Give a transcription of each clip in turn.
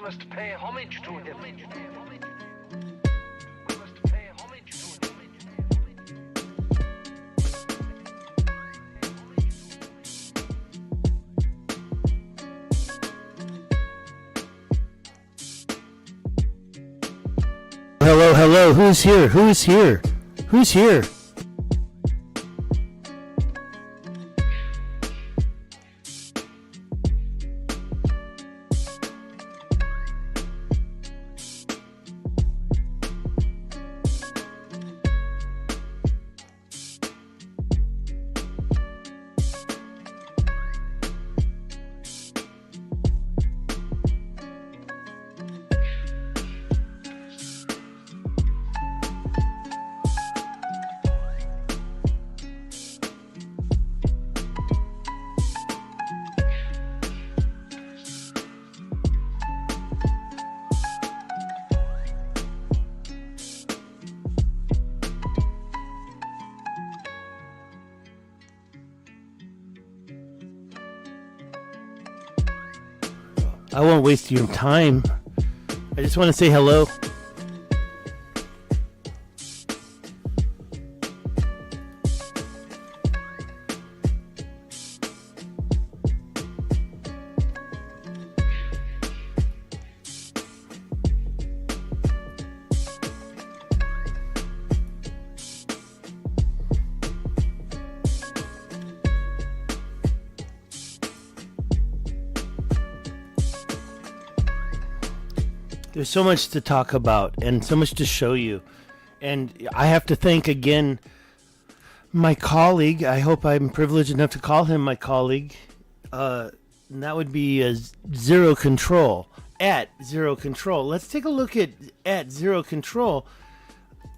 must pay homage to him. Hello, hello, who's here? Who's here? Who's here? I won't waste your time. I just want to say hello. There's so much to talk about and so much to show you. And I have to thank again my colleague. I hope I'm privileged enough to call him my colleague. And that would be Zero Control. At Zero Control. Let's take a look at Zero Control.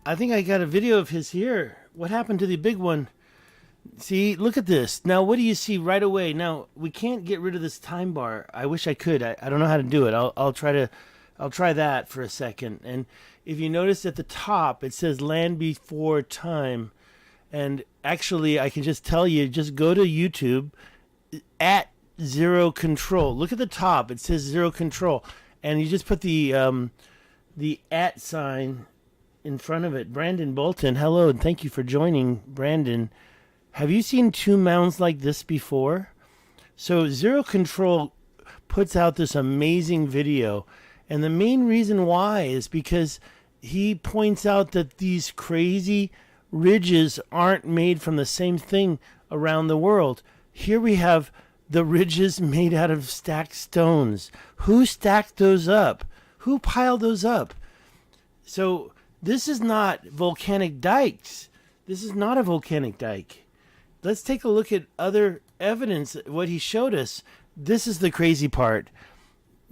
I think I got a video of his here. What happened to the big one? See, look at this. Now, what do you see right away? Now, we can't get rid of this time bar. I wish I could. I don't know how to do it. I'll try that for a second. And if you notice at the top, it says land before time. And actually, I can just tell you, just go to YouTube at Zero Control. Look at the top. It says Zero Control. And you just put the at sign in front of it. Brandon Bolton, hello, and thank you for joining, Brandon. Have you seen two mounds like this before? So Zero Control puts out this amazing video. And the main reason why is because he points out that these crazy ridges aren't made from the same thing around the world. Here we have the ridges made out of stacked stones. Who stacked those up? Who piled those up? So this is not volcanic dikes. This is not a volcanic dike. Let's take a look at other evidence, what he showed us. This is the crazy part.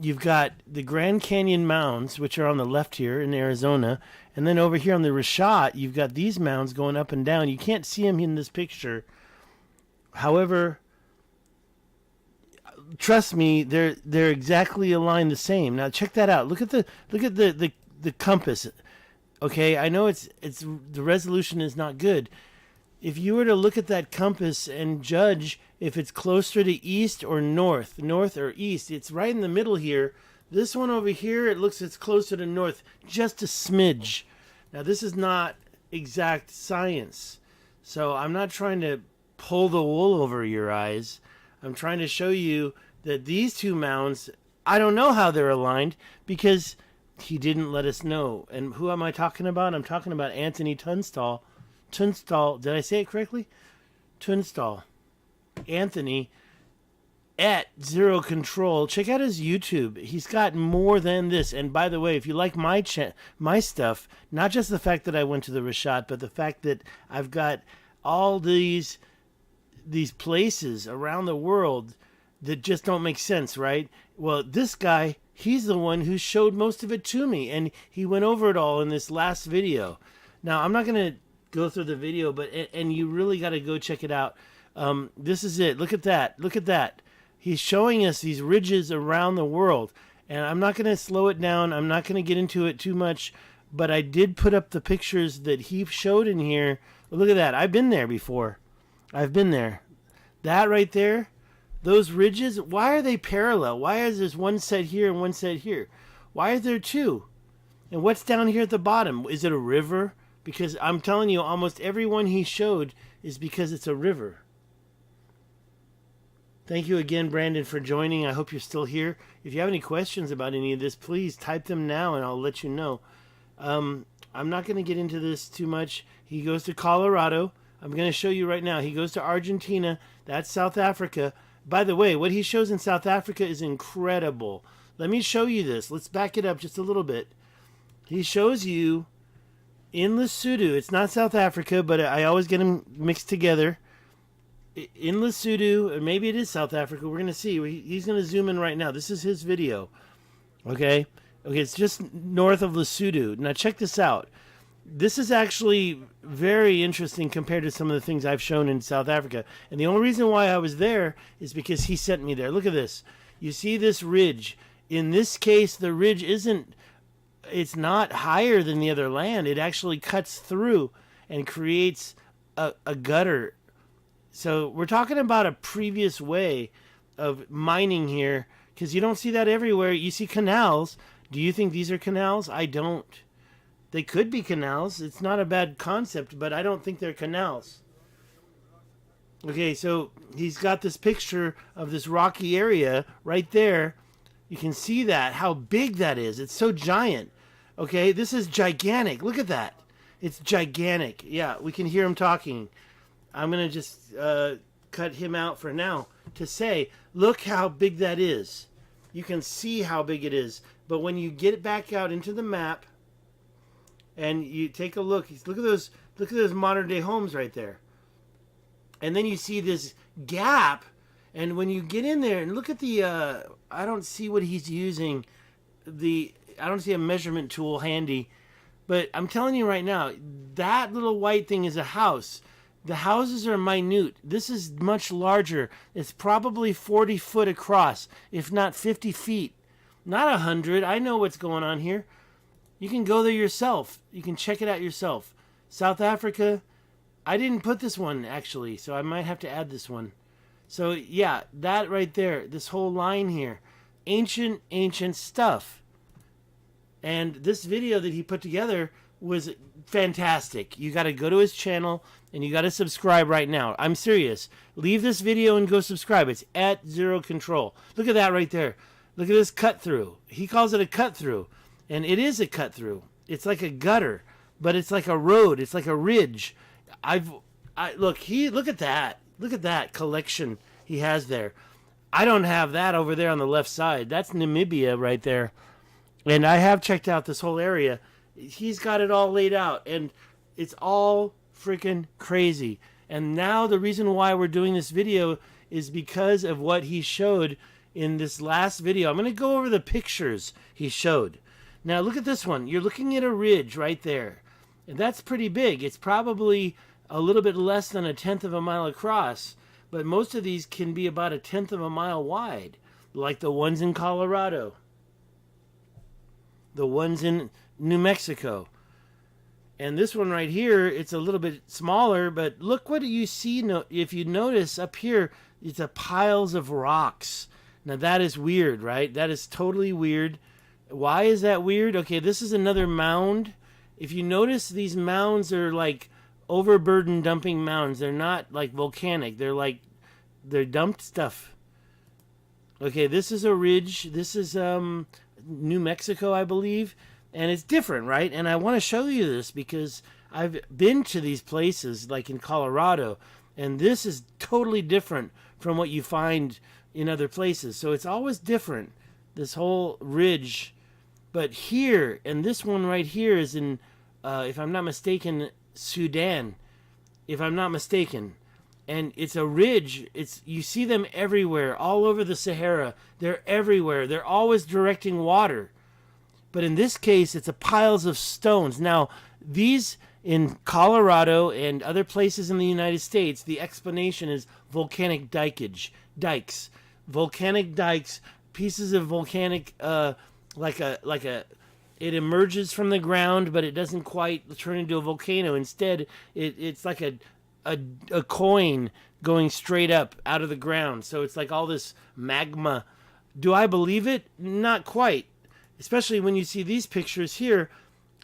You've got the Grand Canyon mounds, which are on the left here in Arizona. And then over here on the Richat, you've got these mounds going up and down. You can't see them in this picture. However, trust me, they're exactly aligned the same. Now check that out. Look at the compass. Okay, I know it's the resolution is not good. If you were to look at that compass and judge if it's closer to east or north or east, it's right in the middle here. This one over here, it's closer to north, just a smidge. Now, this is not exact science, so I'm not trying to pull the wool over your eyes. I'm trying to show you that these two mounds, I don't know how they're aligned because he didn't let us know. And who am I talking about? I'm talking about Anthony Tunstall. Did I say it correctly? Tunstall. Anthony at Zero Control. Check out his YouTube. He's got more than this. And by the way, if you like my stuff, not just the fact that I went to the Richat, but the fact that I've got all these places around the world that just don't make sense, right? Well, this guy, he's the one who showed most of it to me, and he went over it all in this last video. Now, I'm not going to go through the video, and you really got to go check it out. This is it. Look at that. Look at that. He's showing us these ridges around the world, and I'm not going to slow it down. I'm not going to get into it too much, but I did put up the pictures that he showed in here. Look at that. I've been there before. I've been there. That right there, those ridges, why are they parallel? Why is there one set here and one set here? Why are there two? And what's down here at the bottom? Is it a river? Because I'm telling you, almost every one he showed is because it's a river. Thank you again, Brandon, for joining. I hope you're still here. If you have any questions about any of this, please type them now and I'll let you know. I'm not going to get into this too much. He goes to Colorado. I'm going to show you right now. He goes to Argentina. That's South Africa. By the way, what he shows in South Africa is incredible. Let me show you this. Let's back it up just a little bit. He shows you in Lesotho. It's not South Africa, but I always get them mixed together. In Lesotho, or maybe it is South Africa. We're going to see. He's going to zoom in right now. This is his video. Okay, it's just north of Lesotho. Now check this out. This is actually very interesting compared to some of the things I've shown in South Africa. And the only reason why I was there is because he sent me there. Look at this. You see this ridge. In this case, the ridge it's not higher than the other land. It actually cuts through and creates a gutter. So we're talking about a previous way of mining here, because you don't see that everywhere. You see canals. Do you think these are canals? I don't. They could be canals. It's not a bad concept, but I don't think they're canals. Okay, so he's got this picture of this rocky area right there. You can see that, how big that is. It's so giant. Okay, this is gigantic. Look at that. It's gigantic. Yeah, we can hear him talking. I'm going to just cut him out for now to say, look how big that is. You can see how big it is. But when you get it back out into the map and you take a look at those modern day homes right there. And then you see this gap. And when you get in there and look at the, I don't see what he's using. I don't see a measurement tool handy. But I'm telling you right now, that little white thing is a house. The houses are minute. This is much larger. It's probably 40 foot across, if not 50 feet. Not 100. I know what's going on here. You can go there yourself. You can check it out yourself. South Africa, I didn't put this one, actually, so I might have to add this one. So, yeah, that right there, this whole line here, ancient stuff. And this video that he put together was fantastic. You got to go to his channel and you got to subscribe right now. I'm serious. Leave this video and go subscribe. It's at Zero Control. Look at that right there. Look at this cut through. He calls it a cut through, and it is a cut through. It's like a gutter, but it's like a road. It's like a ridge. Look at that. Look at that collection he has there. I don't have that over there on the left side. That's Namibia right there. And I have checked out this whole area. He's got it all laid out, and it's all freaking crazy. And now the reason why we're doing this video is because of what he showed in this last video. I'm going to go over the pictures he showed. Now look at this one. You're looking at a ridge right there. And that's pretty big. It's probably a little bit less than 1/10 of a mile across, but most of these can be about 1/10 of a mile wide, like the ones in Colorado, the ones in New Mexico. And this one right here, it's a little bit smaller, but look what you see. If you notice up here, it's a piles of rocks. Now that is weird, right? That is totally weird. Why is that weird? Okay, this is another mound. If you notice, these mounds are like overburden dumping mounds. They're not like volcanic. They're dumped stuff. Okay, this is a ridge. This is New Mexico, I believe. And it's different, right? And I want to show you this because I've been to these places, like in Colorado, and this is totally different from what you find in other places. So it's always different, this whole ridge. But here, and this one right here is in, if I'm not mistaken, Sudan, if I'm not mistaken. And it's a ridge. You see them everywhere, all over the Sahara. They're everywhere. They're always directing water. But in this case, it's a piles of stones. Now, these in Colorado and other places in the United States, the explanation is volcanic dikes. Volcanic dikes, pieces of volcanic, it emerges from the ground, but it doesn't quite turn into a volcano. Instead, it's like a coin going straight up out of the ground. So it's like all this magma. Do I believe it? Not quite. especially when you see these pictures here.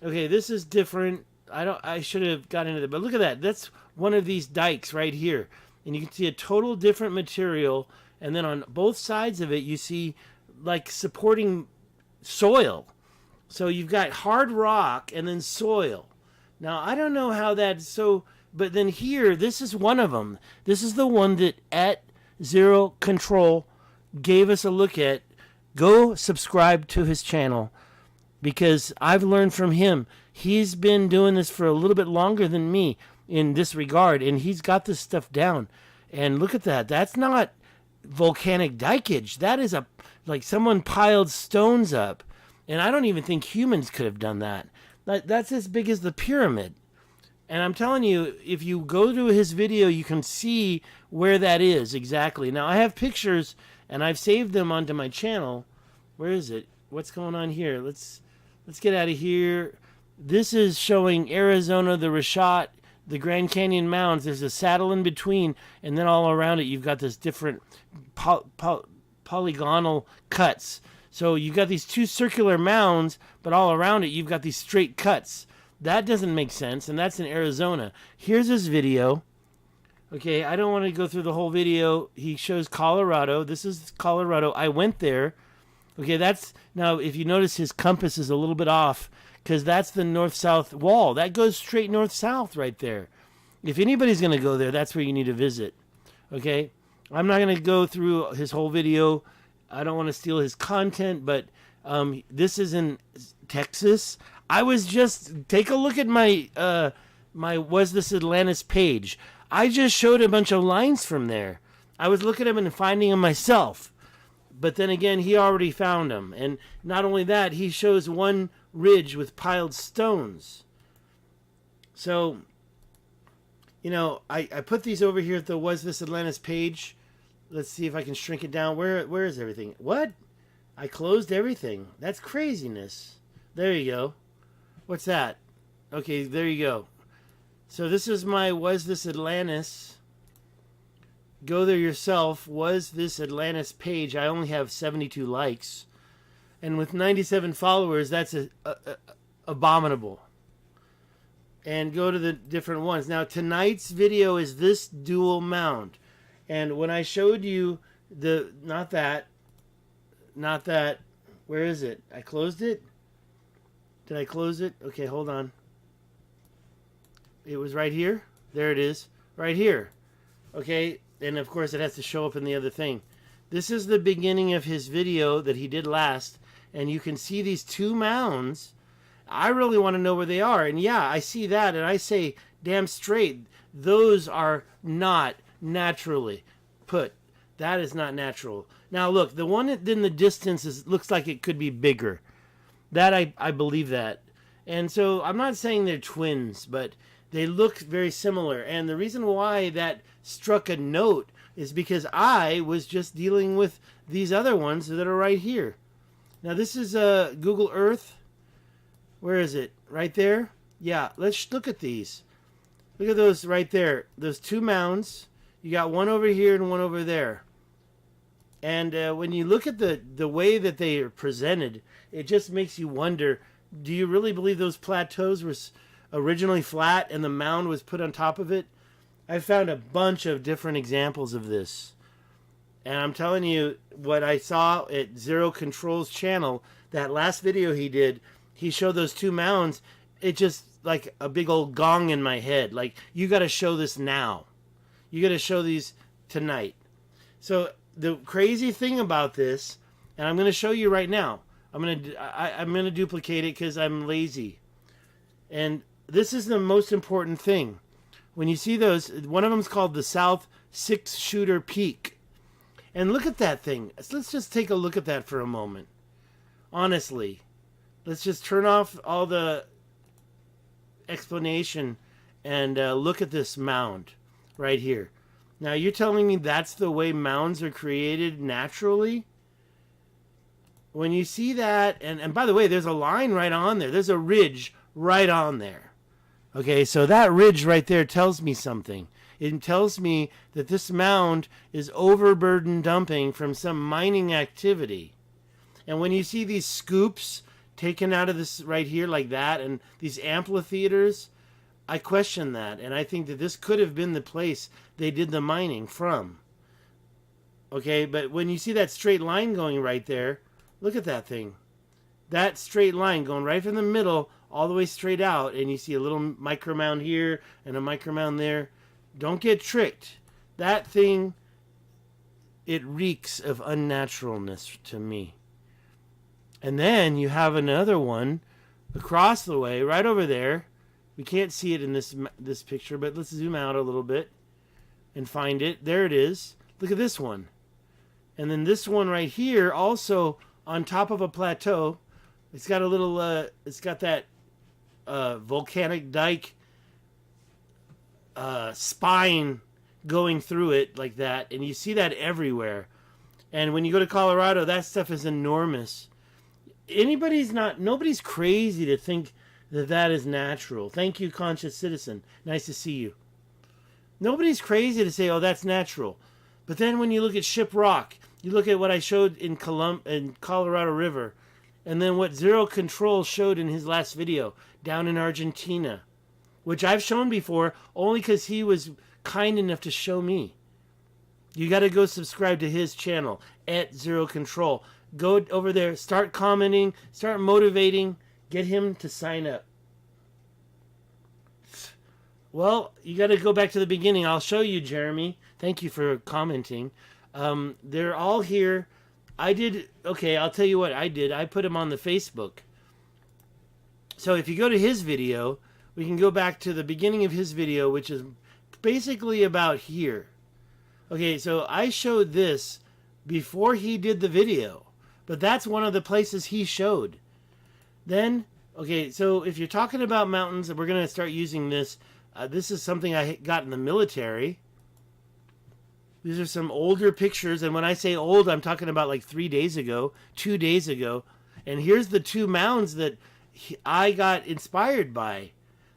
Okay, this is different. I should have got into that, but look at that. That's one of these dikes right here. And you can see a total different material. And then on both sides of it, you see like supporting soil. So you've got hard rock and then soil. Now, I don't know how that's so, but then here, this is one of them. This is the one that at Zero Control gave us a look at. Go subscribe to his channel because I've learned from him. He's been doing this for a little bit longer than me in this regard, and he's got this stuff down. And look at that. That's not volcanic dikage. That is like someone piled stones up. And I don't even think humans could have done that. That's as big as the pyramid. And I'm telling you, if you go to his video, you can see where that is exactly. Now, I have pictures, and I've saved them onto my channel. Where is it? What's going on here? Let's get out of here. This is showing Arizona, the Richat, the Grand Canyon mounds. There's a saddle in between, and then all around it, you've got this different polygonal cuts. So you've got these two circular mounds, but all around it, you've got these straight cuts. That doesn't make sense, and that's in Arizona. Here's his video. Okay, I don't want to go through the whole video. He shows Colorado. This is Colorado. I went there. Okay, that's... Now, if you notice, his compass is a little bit off, because that's the north-south wall. That goes straight north-south right there. If anybody's going to go there, that's where you need to visit. Okay? I'm not going to go through his whole video. I don't want to steal his content, but this is in Texas. I was just... Take a look at my Was This Atlantis page. I just showed a bunch of lines from there. I was looking at them and finding them myself. But then again, he already found them. And not only that, he shows one ridge with piled stones. So, you know, I put these over here at the Was This Atlantis page. Let's see if I can shrink it down. Where is everything? What? I closed everything. That's craziness. There you go. What's that? Okay, there you go. So this is my Was This Atlantis. Go there yourself. Was This Atlantis page. I only have 72 likes. And with 97 followers, that's abominable. And go to the different ones. Now, tonight's video is this dual mound. And when I showed you the... Not that. Where is it? I closed it? Did I close it? Okay, hold on. It was right here. There it is. Right here. Okay, and of course it has to show up in the other thing. This is the beginning of his video that he did last. And you can see these two mounds. I really want to know where they are. And yeah, I see that. And I say, damn straight, those are not naturally put. That is not natural. Now look, the one in the distance looks like it could be bigger. That I believe that. And so I'm not saying they're twins, but they look very similar. And the reason why that struck a note is because I was just dealing with these other ones that are right here. Now this is Google Earth. Where is it? Right there? Yeah, let's look at these. Look at those right there. Those two mounds. You got one over here and one over there. And when you look at the way that they are presented, it just makes you wonder, do you really believe those plateaus were originally flat and the mound was put on top of it? I found a bunch of different examples of this. And I'm telling you, what I saw at Zero Control's channel, that last video he did, he showed those two mounds. It just like a big old gong in my head. Like, you got to show this now. You got to show these tonight. So the crazy thing about this, and I'm going to show you right now. I'm going to duplicate it because I'm lazy. And this is the most important thing. When you see those, one of them is called the South Six Shooter Peak. And look at that thing. Let's just take a look at that for a moment. Honestly. Let's just turn off all the explanation and look at this mound right here. Now, you're telling me that's the way mounds are created naturally? When you see that, and by the way, there's a line right on there. There's a ridge right on there. Okay, so that ridge right there tells me something. It tells me that this mound is overburden dumping from some mining activity. And when you see these scoops taken out of this right here like that, and these amphitheaters, I question that, and I think that this could have been the place they did the mining from. Okay, but when you see that straight line going right there, look at that thing. That straight line going right from the middle all the way straight out, and you see a little micro mound here and a micro mound there. Don't get tricked. That thing, it reeks of unnaturalness to me. And then you have another one across the way, right over there. We can't see it in this picture, but let's zoom out a little bit and find it. There it is. Look at this one. And then this one right here, also on top of a plateau. It's got a little, it's got that volcanic dike spine going through it like that. And you see that everywhere. And when you go to Colorado, that stuff is enormous. Nobody's crazy to think that that is natural. Thank you, Conscious Citizen. Nice to see you. Nobody's crazy to say, oh, that's natural. But then when you look at Shiprock, you look at what I showed in Colorado River, and then what Zero Control showed in his last video down in Argentina, which I've shown before only because he was kind enough to show me. You got to go subscribe to his channel, @ZeroControl. Go over there, start commenting, start motivating, get him to sign up. Well, you got to go back to the beginning. I'll show you, Jeremy. Thank you for commenting. They're all here. Okay, I'll tell you what I did. I put them on the Facebook. So if you go to his video, we can go back to the beginning of his video, which is basically about here. Okay, so I showed this before he did the video, but that's one of the places he showed. Then, okay, so if you're talking about mountains, we're going to start using this. This is something I got in the military. These are some older pictures, and when I say old, I'm talking about like 3 days ago, 2 days ago. And here's the two mounds that I got inspired by.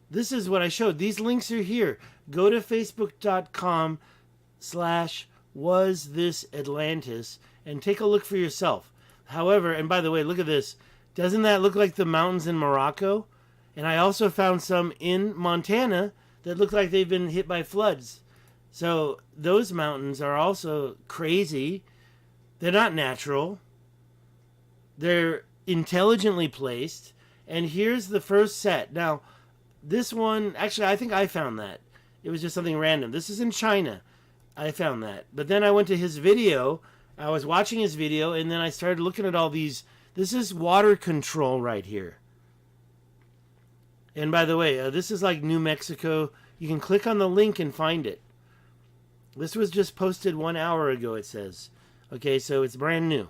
This is what I showed. These links are here. Go to facebook.com/wasthisatlantis and take a look for yourself. However, and by the way, look at this. Doesn't that look like the mountains in Morocco? And I also found some in Montana that look like they've been hit by floods. So those mountains are also crazy. They're not natural. They're intelligently placed. And here's the first set. Now, this one, actually, I think I found that. It was just something random. This is in China. I found that. But then I went to his video. I was watching his video, and then I started looking at all these. This is water control right here. And by the way, this is like New Mexico. You can click on the link and find it. This was just posted 1 hour ago, it says. Okay, so it's brand new.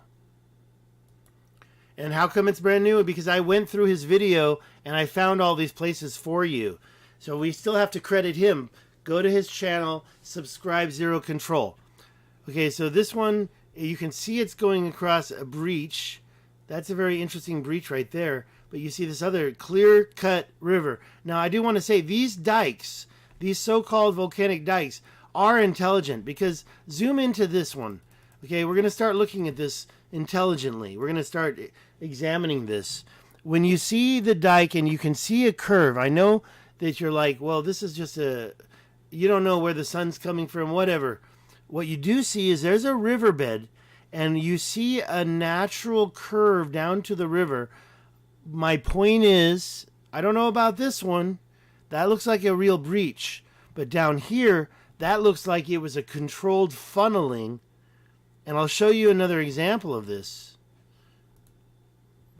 And how come it's brand new? Because I went through his video and I found all these places for you. So we still have to credit him. Go to his channel, subscribe, Zero Control. Okay, so this one, you can see it's going across a breach. That's a very interesting breach right there. But you see this other clear-cut river. Now, I do want to say these dikes, these so-called volcanic dikes, are intelligent, because zoom into this one. Okay, we're going to start looking at this intelligently. We're going to start examining this. When you see the dike and you can see a curve, I know that you're like, well, this is just you don't know where the sun's coming from, whatever. What you do see is there's a riverbed, and you see a natural curve down to the river. My point is, I don't know about this one. That looks like a real breach. But down here, that looks like it was a controlled funneling. And I'll show you another example of this.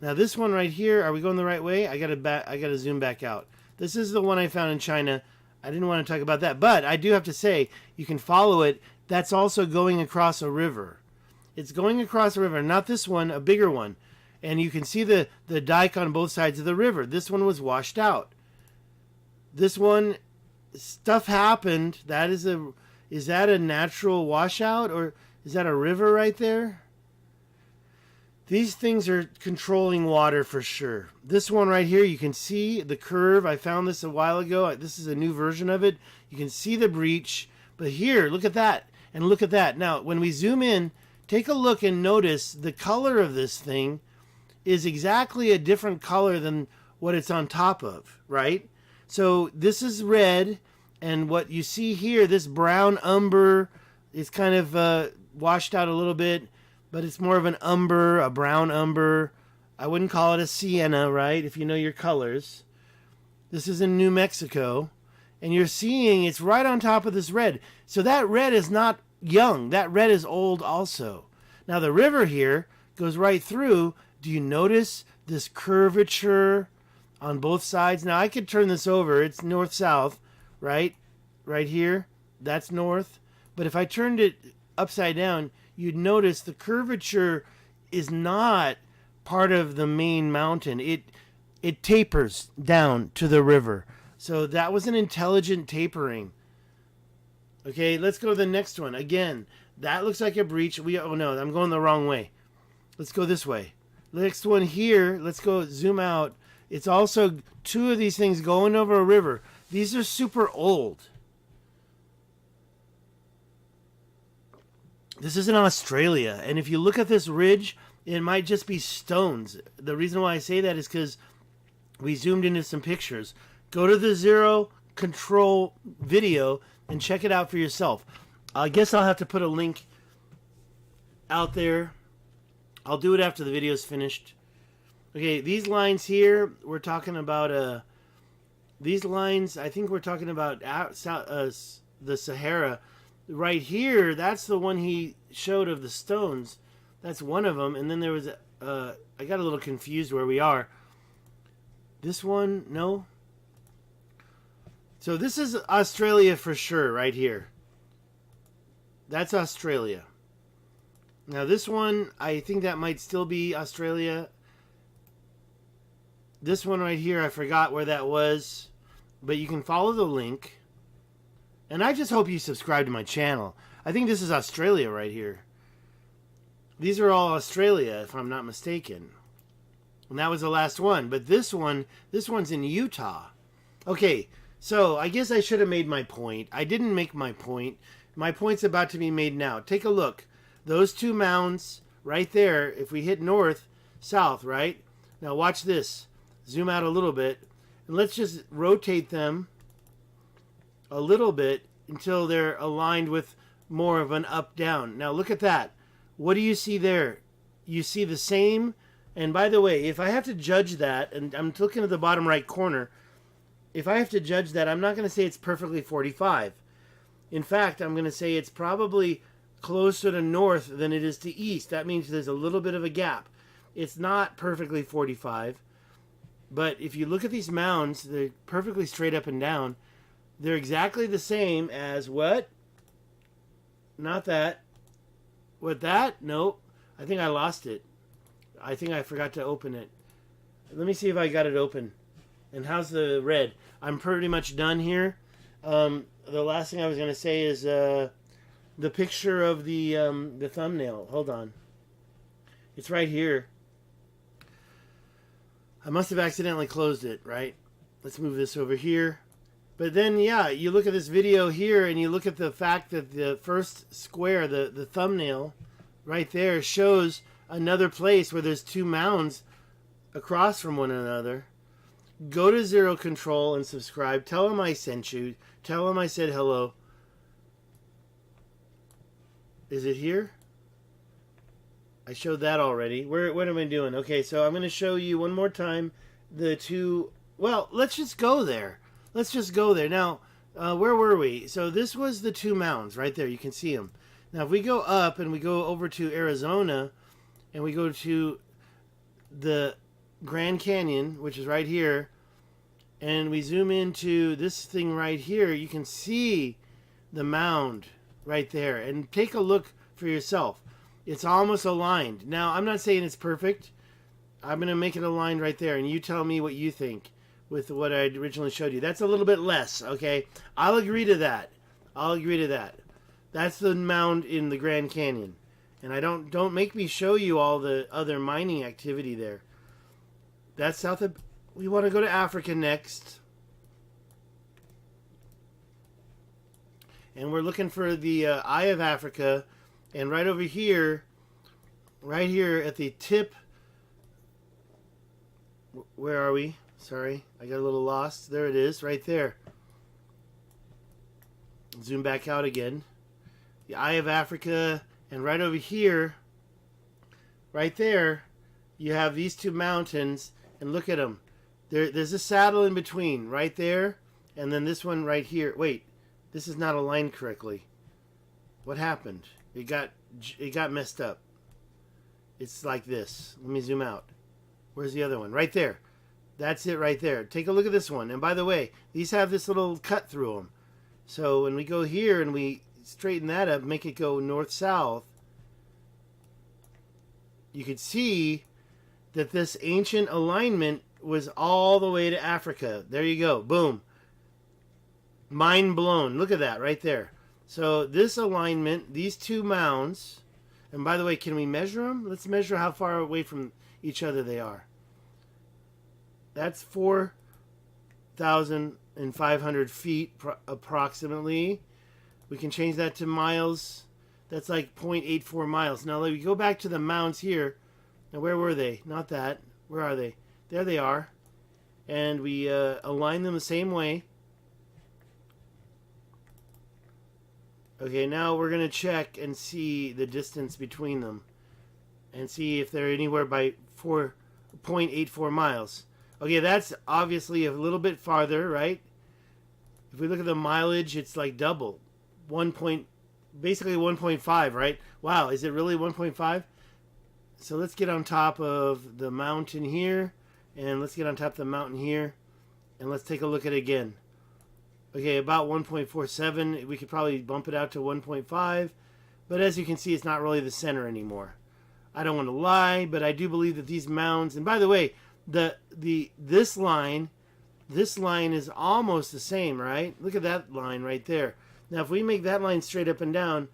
Now this one right here, are we going the right way? I gotta zoom back out. This is the one I found in China. I didn't want to talk about that, but I do have to say, you can follow it. That's also going across a river. It's going across a river, not this one, a bigger one. And you can see the dike on both sides of the river. This one was washed out. This one, stuff happened. Is that a natural washout, or is that a river right there? These things are controlling water for sure. This one right here, you can see the curve. I found this a while ago. This is a new version of it. You can see the breach. But here, look at that. And look at that. Now, when we zoom in, take a look and notice the color of this thing. is exactly a different color than what it's on top of, right? So this is red, and what you see here, this brown umber, is kind of washed out a little bit, but it's more of an umber, a brown umber. I wouldn't call it a sienna, right, if you know your colors. This is in New Mexico, and you're seeing it's right on top of this red. So that red is not young. That red is old also. Now the river here goes right through. Do you notice this curvature on both sides? Now I could turn this over. It's north-south, right? Right here, that's north. But if I turned it upside down, you'd notice the curvature is not part of the main mountain. It tapers down to the river. So that was an intelligent tapering. Okay, let's go to the next one. Again, that looks like a breach. Oh no, I'm going the wrong way. Let's go this way. Next one here, let's go zoom out. It's also two of these things going over a river. These are super old. This is in Australia, and if you look at this ridge, it might just be stones. The reason why I say that is because we zoomed into some pictures. Go to the zero control video and check it out for yourself. I guess I'll have to put a link out there. I'll do it after the video is finished. Okay, these lines here, we're talking about these lines, I think we're talking about the Sahara. Right here, that's the one he showed of the stones. That's one of them. And then there was, I got a little confused where we are. This one, no. So this is Australia for sure, right here. That's Australia. Now this one, I think that might still be Australia. This one right here, I forgot where that was. But you can follow the link. And I just hope you subscribe to my channel. I think this is Australia right here. These are all Australia, if I'm not mistaken. And that was the last one. But this one's in Utah. Okay, so I guess I should have made my point. I didn't make my point. My point's about to be made now. Take a look. Those two mounds right there, if we hit north, south, right? Now watch this. Zoom out a little bit. And let's just rotate them a little bit until they're aligned with more of an up-down. Now look at that. What do you see there? You see the same. And by the way, if I have to judge that, and I'm looking at the bottom right corner, if I have to judge that, I'm not going to say it's perfectly 45. In fact, I'm going to say it's probably closer to north than it is to east. That means there's a little bit of a gap. It's not perfectly 45. But if you look at these mounds, they're perfectly straight up and down. They're exactly the same as what? Not that. What, that? Nope. I think I lost it. I think I forgot to open it. Let me see if I got it open. And how's the red? I'm pretty much done here. The last thing I was going to say is the picture of the thumbnail. Hold on. It's right here. I must have accidentally closed it, right? Let's move this over here. But then, yeah, you look at this video here and you look at the fact that the first square, the thumbnail right there, shows another place where there's two mounds across from one another. Go to Zero Control and subscribe. Tell them I sent you. Tell them I said hello. Is it here? I showed that already. What am I doing? Okay, so I'm going to show you one more time the two. Well, let's just go there. Let's just go there. Now, where were we? So this was the two mounds right there. You can see them. Now, if we go up and we go over to Arizona and we go to the Grand Canyon, which is right here, and we zoom into this thing right here, you can see the mound right there. And take a look for yourself. It's almost aligned. Now, I'm not saying it's perfect. I'm going to make it aligned right there, and you tell me what you think with what I originally showed you. That's a little bit less, okay? I'll agree to that. I'll agree to that. That's the mound in the Grand Canyon. And I don't make me show you all the other mining activity there. That's south of... We want to go to Africa next. And we're looking for the Eye of Africa. And right over here, right here at the tip Where are we? Sorry, I got a little lost. There it is, right there. Zoom back out again. The Eye of Africa, and right over here, right there, you have these two mountains, and look at them. There's a saddle in between, right there, and then this one right here. Wait, this is not aligned correctly. What happened? It got messed up. It's like this. Let me zoom out. Where's the other one? Right there. That's it right there. Take a look at this one. And by the way, these have this little cut through them. So when we go here and we straighten that up, make it go north-south, you could see that this ancient alignment was all the way to Africa. There you go. Boom. Mind blown. Look at that right there. So this alignment, these two mounds, and by the way, can we measure them? Let's measure how far away from each other they are. That's 4,500 feet approximately. We can change that to miles. That's like 0.84 miles. Now, let me go back to the mounds here. Now, where were they? Not that. Where are they? There they are. And we align them the same way. Okay, now we're going to check and see the distance between them. And see if they're anywhere by 4.84 miles. Okay, that's obviously a little bit farther, right? If we look at the mileage, it's like double. Basically 1.5, right? Wow, is it really 1.5? So let's get on top of the mountain here. And let's get on top of the mountain here. And let's take a look at it again. Okay, about 1.47. We could probably bump it out to 1.5. But as you can see, it's not really the center anymore. I don't want to lie, but I do believe that these mounds... And by the way, this line is almost the same, right? Look at that line right there. Now, if we make that line straight up and down,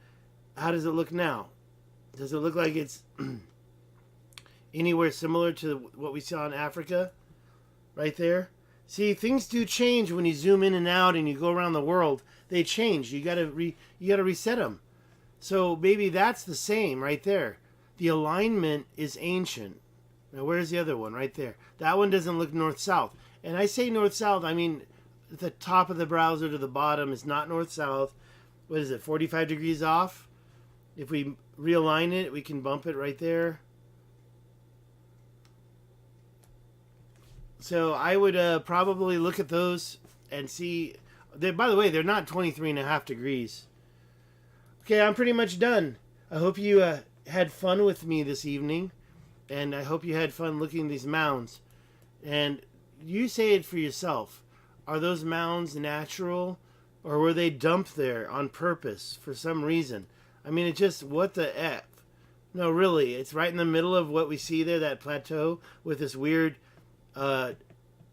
how does it look now? Does it look like it's anywhere similar to what we saw in Africa? Right there? See, things do change when you zoom in and out and you go around the world. They change. You gotta reset them. So maybe that's the same right there. The alignment is ancient. Now, where's the other one? Right there. That one doesn't look north-south. And I say north-south, I mean the top of the browser to the bottom is not north-south. What is it, 45 degrees off? If we realign it, we can bump it right there. So I would probably look at those and see. By the way, they're not 23.5 degrees. Okay, I'm pretty much done. I hope you had fun with me this evening. And I hope you had fun looking at these mounds. And you say it for yourself. Are those mounds natural? Or were they dumped there on purpose for some reason? I mean, it's just, what the F? No, really, it's right in the middle of what we see there, that plateau, with this weird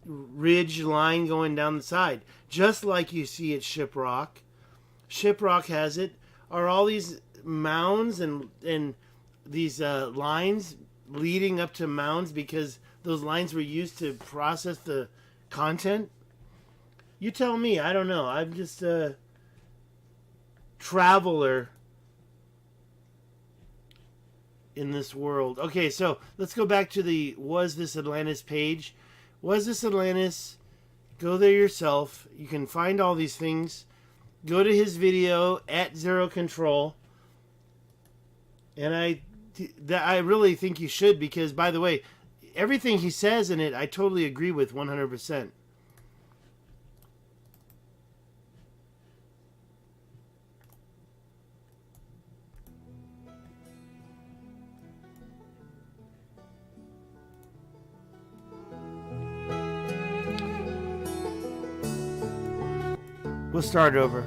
ridge line going down the side. Just like you see at Shiprock. Shiprock has it. Are all these mounds and these lines leading up to mounds because those lines were used to process the content? You tell me. I don't know. I'm just a traveler in this world. Okay, so let's go back to the Was This Atlantis page. Was This Atlantis? Go there yourself. You can find all these things. Go to his video at Zero Control. And I really think you should, because, by the way, everything he says in it, I totally agree with 100%. We'll start over.